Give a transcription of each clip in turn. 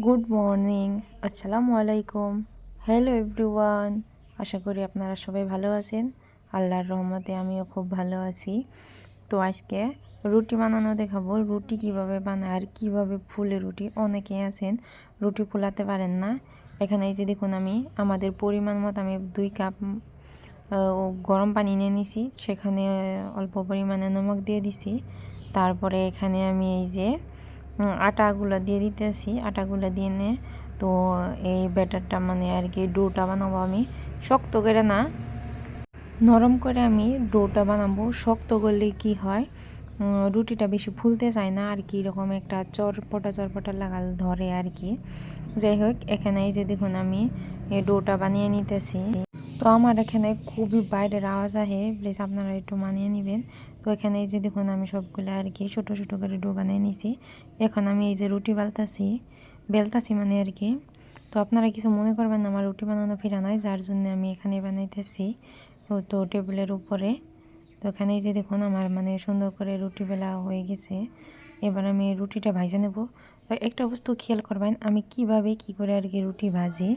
Good morning, আসসালামু আলাইকুম। Hello everyone, আশা করি আপনারা সবাই ভালো আছেন। আল্লাহর রহমতে আমিও খুব ভালো আছি। তো আজকে রুটি বানানো দেখাবো। রুটি কিভাবে বানায় আর কিভাবে ফুলে রুটি। অনেকেই আছেন রুটি ফুলাতে পারেন না। এখানে এই যে দেখুন, আমি আমাদের পরিমাণ মতো আমি 2 কাপ গরম পানি নিয়ে নিছি। সেখানে অল্প পরিমাণে নমক দিয়ে দিছি। তারপরে এখানে আমি এই যে আটাগুলো দিয়ে দিতেছি। আটাগুলো দিয়ে নে তো এই ব্যাটারটা মানে আর কি ডোটা বানাবো আমি। শক্ত করে না, নরম করে আমি ডোটা বানাবো। শক্ত করলে কি হয়, রুটিটা বেশি ফুলতে চায় না আর কি, এরকম একটা চরপটা লাগাল ধরে আর কি। যাই হোক, এখানে এই যে দেখুন আমি এই ডোটা বানিয়ে নিতেছি। তো আমার এখানে খুবই বাইরের আওয়াজ আহে, প্লিজ আপনারা একটু মানিয়ে নেবেন। তো এখানে এই যে দেখুন আমি সবগুলো আর কি ছোটো ছোটো করে ডো বানিয়ে নিছি। এখন আমি এই যে রুটি বেলতাছি মানে আর কি। তো আপনারা কিছু মনে করবেন না, আমার রুটি বানানো ফিরা নাই, যার জন্য আমি এখানে বানাইতেছি তো টেবিলের উপরে। তো এখানে এই যে দেখুন আমার মানে সুন্দর করে রুটি বেলা হয়ে গেছে। এবার আমি রুটিটা ভাজে নেব। তো একটা বস্তু খেয়াল করবেন, আমি কিভাবে কি করে আর কি রুটি ভাজি।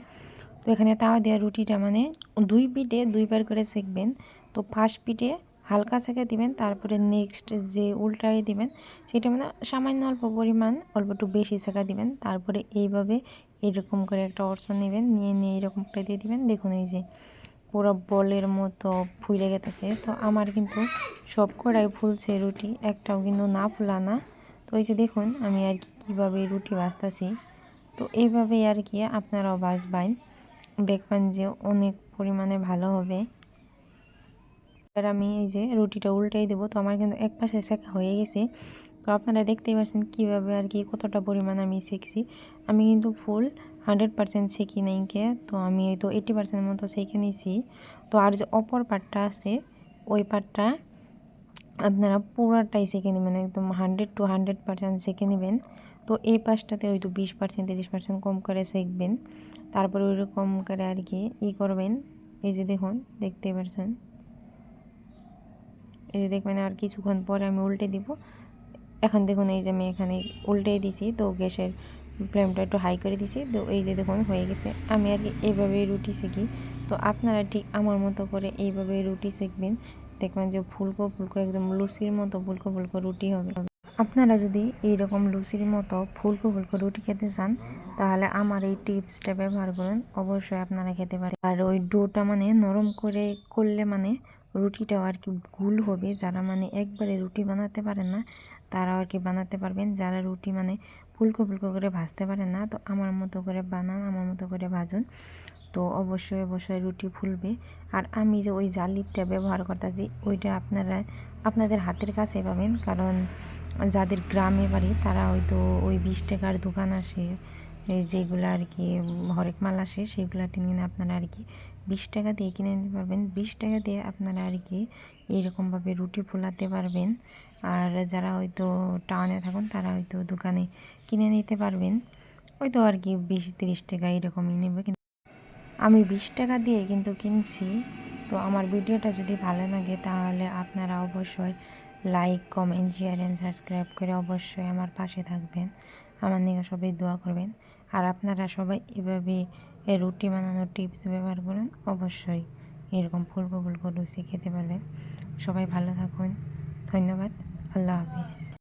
তো এখানে তাওয়া দেওয়া রুটিটা মানে 2 পিঠে 2 বার করে সেঁকবেন। তো ফার্স্ট পিঠে হালকা সেঁকে দিবেন, তারপরে নেক্সট যে উল্টায় দিবেন সেটা মানে সামান্য অল্প পরিমাণ অল্প একটু বেশি সেঁকা দিবেন। তারপরে এইভাবে এরকম করে একটা অর্সন নেবেন, নিয়ে এরকম করে দিয়ে দিবেন। দেখুন এই যে পুরো বলের মতো ফুলে গেতেছে। তো আমার কিন্তু সব কটাই ফুলছে রুটি, একটাও কিন্তু না ফুলা না। তো এই যে দেখুন আমি আর কি কীভাবে রুটি ভাজতেছি। তো এইভাবেই আর কি আপনারাও ভাজবেন, দেখবেন যে অনেক পরিমাণে ভালো হবে। এবার আমি এই যে রুটিটা উল্টাই দেবো। তো আমার কিন্তু এক পাশে সেঁকা হয়ে গেছে। তো আপনারা দেখতেই পাচ্ছেন কীভাবে আর কি কতটা পরিমাণ আমি সেঁকছি। আমি কিন্তু ফুল 100% সেঁকি নাইকে, তো আমি তো 80% মতো সেঁকে নিয়েছি। তো আর যে অপর পাটটা আছে ওই পাটটা আপনারা পুরোটাই সেঁকে নেবেন, একদম 100 to 100% সেঁকে নেবেন। তো এই পাশটাতে হয়তো 20% 30% কম করে সেঁকবেন। তারপরে ওইরকম করে আর কি করবেন। এই যে দেখুন, দেখতেই পাচ্ছেন, এই যে দেখবেন আর কিছুক্ষণ পরে আমি উল্টে দিব। এখন দেখুন এই যে আমি এখানে উল্টে দিছি, তো গ্যাসের ফ্লেমটা একটু হাই করে দিছি। তো এই যে দেখুন হয়ে গেছে। আমি আর কি এইভাবেই রুটি সেঁকি। তো আপনারা ঠিক আমার মতো করে এইভাবেই রুটি সেঁকবেন, দেখবেন যে ফুলকো ফুলকো একদম লুচির মতো ফুলকো ফুলকো রুটি হবে। আপনারা যদি এইরকম লুচির মতো ফুলকো ফুলকো রুটি খেতে চান, তাহলে আমার এই টিপসটা ব্যবহার করুন, অবশ্যই আপনারা খেতে পারেন। আর ওই ডোটা মানে নরম করে করলে মানে রুটিটাও আর কি গুল হবে। যারা মানে একবারে রুটি বানাতে পারেন না তারাও আর কি বানাতে পারবেন। যারা রুটি মানে ফুলকো ফুলকো করে ভাজতে পারেন না, তো আমার মতো করে বানান, আমার মতো করে ভাজুন, তো অবশ্যই রুটি ফুলবে। আর আমি যে ওই জালিটা ব্যবহার করতেছি ওইটা আপনাদের হাতের কাছে পাবেন, কারণ যাদের গ্রামে বাড়ি তারা হয়তো ওই 20 টাকার দোকান আসে, যেগুলো আর কি হরেক মাল আসে, সেগুলো কিনে আপনারা আর কি 20 টাকা দিয়ে কিনে নিতে পারবেন। 20 টাকা দিয়ে আপনারা আর কি এইরকমভাবে রুটি ফোলাতে পারবেন। আর যারা হয়তো টাউনে থাকুন তারা হয়তো দোকানে কিনে নিতে পারবেন, হয়তো আর কি 20-30 টাকা এরকমই নেবে। আমি 20 টাকা দিয়ে কিন্তু কিনছি। তো আমার ভিডিওটা যদি ভালো লাগে তাহলে আপনারা অবশ্যই like, comment, share and subscribe করে অবশ্যই আমার পাশে থাকবেন। আমার নিয়ে সবাই দোয়া করবেন। আর আপনারা সবাই এভাবে রুটি বানানোর টিপস ব্যবহার করুন, অবশ্যই এরকম ফুলকো ফুলকো লুচি খেতে পারবেন। সবাই ভালো থাকুন, ধন্যবাদ, আল্লাহ হাফিজ।